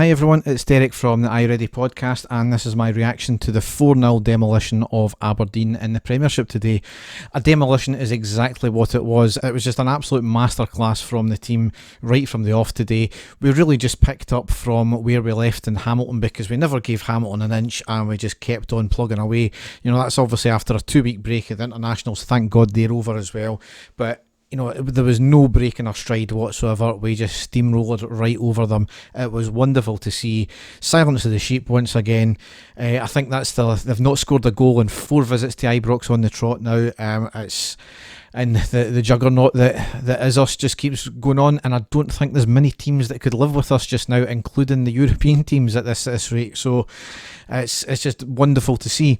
Hi everyone, it's Derek from the iReady podcast, and this is my reaction to the 4-0 demolition of Aberdeen in the Premiership today. A demolition is exactly what it was. It was just an absolute masterclass from the team right from the off today. We really just picked up from where we left in Hamilton, because we never gave Hamilton an inch and we just kept on plugging away. You know, that's obviously after a 2-week break of the internationals. Thank God they're over as well. But you know, there was no break in our stride whatsoever. We just steamrolled right over them. It was wonderful to see. Silence of the sheep once again. I think they've not scored a goal in 4 visits to Ibrox on the trot now. And the juggernaut that is us just keeps going on, and I don't think there's many teams that could live with us just now, including the European teams at this rate. So it's just wonderful to see.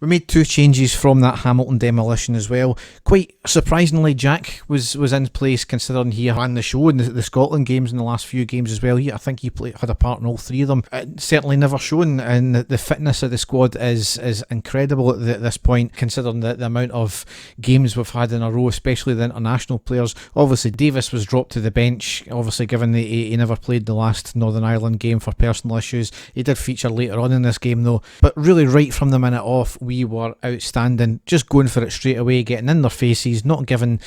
We made 2 changes from that Hamilton demolition as well. Quite surprisingly, Jack was in place, considering he ran the show in the Scotland games in the last few games as well. I think he had a part in all 3 of them. Certainly never shown, and the fitness of the squad is incredible at this point, considering the amount of games we've had in a row, especially the international players. Obviously, Davis was dropped to the bench, obviously given that he never played the last Northern Ireland game for personal issues. He did feature later on in this game though, but really right from the minute off, we were outstanding, just going for it straight away, getting in their faces, not giving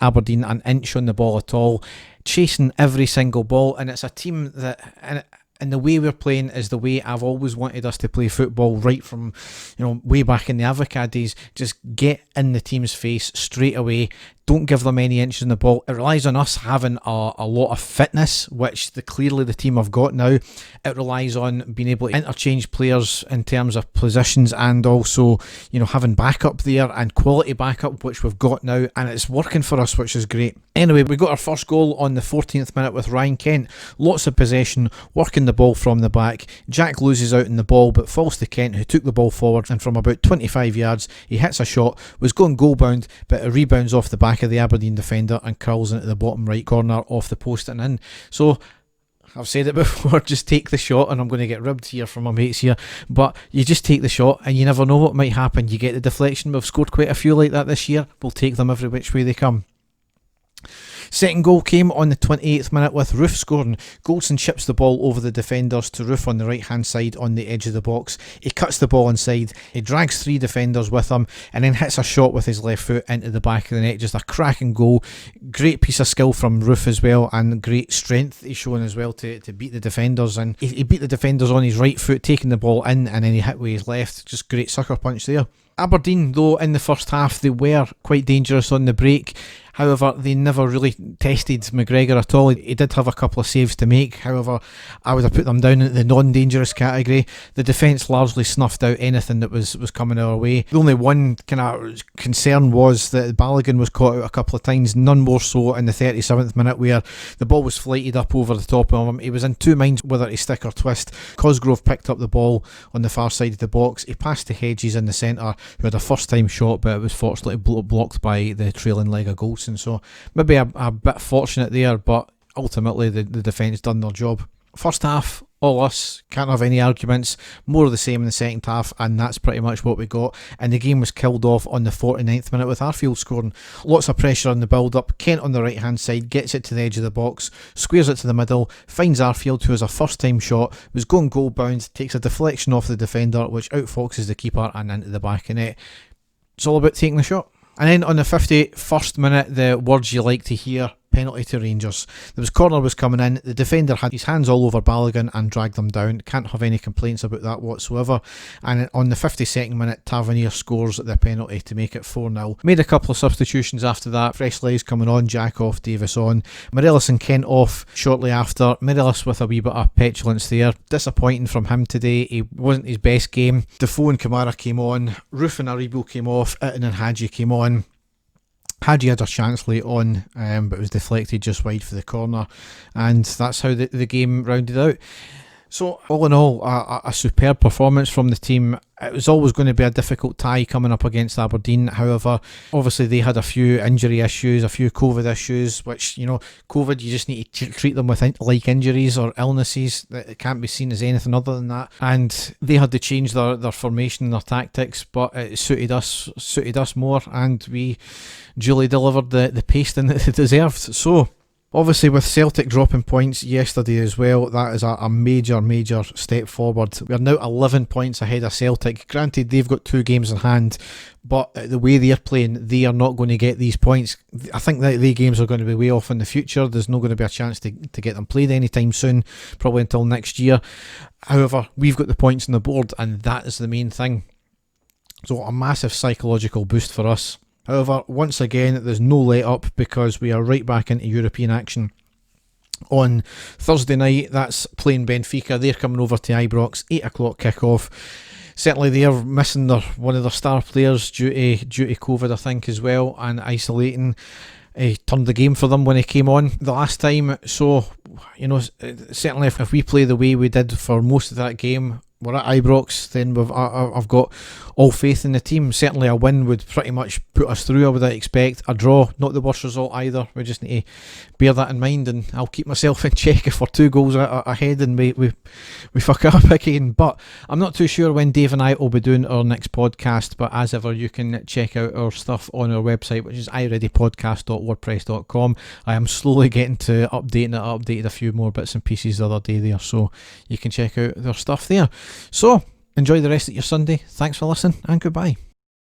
Aberdeen an inch on the ball at all, chasing every single ball. And it's a team that, and the way we're playing is the way I've always wanted us to play football, right from, you know, way back in the Avoca days. Just get in the team's face straight away. Don't give them any inches in the ball. It relies on us having a lot of fitness, which clearly the team have got now. It relies on being able to interchange players in terms of positions, and also, you know, having backup there and quality backup, which we've got now, and it's working for us, which is great. Anyway, we got our first goal on the 14th minute with Ryan Kent. Lots of possession, working the ball from the back. Jack loses out in the ball, but falls to Kent, who took the ball forward, and from about 25 yards, he hits a shot, was going goal bound, but it rebounds off the back of the Aberdeen defender and curls into the bottom right corner off the post and in. So I've said it before, just take the shot, and I'm going to get ribbed here from my mates here, but you just take the shot and you never know what might happen. You get the deflection. We've scored quite a few like that this year. We'll take them every which way they come. Second goal came on the 28th minute with Roof scoring. Goldson chips the ball over the defenders to Roof on the right hand side on the edge of the box. He cuts the ball inside, he drags 3 defenders with him, and then hits a shot with his left foot into the back of the net. Just a cracking goal. Great piece of skill from Roof as well, and great strength he's shown as well to beat the defenders. And he beat the defenders on his right foot, taking the ball in, and then he hit with his left. Just great sucker punch there. Aberdeen, though, in the first half, they were quite dangerous on the break. However, they never really tested McGregor at all. He did have a couple of saves to make. However, I would have put them down in the non-dangerous category. The defence largely snuffed out anything that was coming our way. The only one kind of concern was that Balogun was caught out a couple of times, none more so in the 37th minute, where the ball was flighted up over the top of him. He was in 2 minds whether to stick or twist. Cosgrove picked up the ball on the far side of the box. He passed to Hedges in the centre, who had a first-time shot, but it was fortunately blocked by the trailing leg of Goldson. So maybe a bit fortunate there, but ultimately the defence done their job. First half, all us, can't have any arguments. More of the same in the second half, and that's pretty much what we got. And the game was killed off on the 49th minute with Arfield scoring. Lots of pressure on the build-up. Kent on the right hand side gets it to the edge of the box, squares it to the middle, finds Arfield, who has a first time shot, was going goal bound, takes a deflection off the defender, which outfoxes the keeper and into the back of net. It's all about taking the shot. And then on the 51st minute, the words you like to hear, penalty to Rangers. Corner was coming in, the defender had his hands all over Balogun and dragged them down. Can't have any complaints about that whatsoever. And on the 52nd minute, Tavernier scores the penalty to make it 4-0. Made a couple of substitutions after that. Fresh legs coming on, Jack off, Davis on. Morelos and Kent off shortly after. Morelos with a wee bit of petulance there. Disappointing from him today. He wasn't his best game. Defoe and Kamara came on. Roof and Aribo came off. Itten and Hadji came on. Hadji had a chance late on, but it was deflected just wide for the corner, and that's how the game rounded out. So all in all, a superb performance from the team. It was always going to be a difficult tie coming up against Aberdeen. However, obviously they had a few injury issues, a few COVID issues, which, you know, COVID, you just need to treat them with like injuries or illnesses. It can't be seen as anything other than that. And they had to change their formation and their tactics, but it suited us more, and we duly delivered the pasting that they deserved. So Obviously, with Celtic dropping points yesterday as well, that is a major step forward. We are now 11 points ahead of Celtic. Granted, they've got 2 games in hand, but the way they're playing, they are not going to get these points. I think that the games are going to be way off in the future. There's not going to be a chance to get them played anytime soon, probably until next year. However, we've got the points on the board, and that is the main thing. So a massive psychological boost for us. However, once again, there's no let up because we are right back into European action. On Thursday night, that's playing Benfica. They're coming over to Ibrox, 8 o'clock kick-off. Certainly they're missing one of their star players due to COVID, I think, as well, and isolating. He turned the game for them when he came on the last time. So, certainly if we play the way we did for most of that game, we're at Ibrox, then I've got all faith in the team. Certainly a win would pretty much put us through, I would expect. A draw, not the worst result either. We just need to bear that in mind, and I'll keep myself in check if we're 2 goals ahead and we fuck up again. But I'm not too sure when Dave and I will be doing our next podcast, but as ever, you can check out our stuff on our website, which is ireadypodcast.wordpress.com. I am slowly getting to updating it. I updated a few more bits and pieces the other day there, so you can check out their stuff there. So, enjoy the rest of your Sunday. Thanks for listening, and goodbye.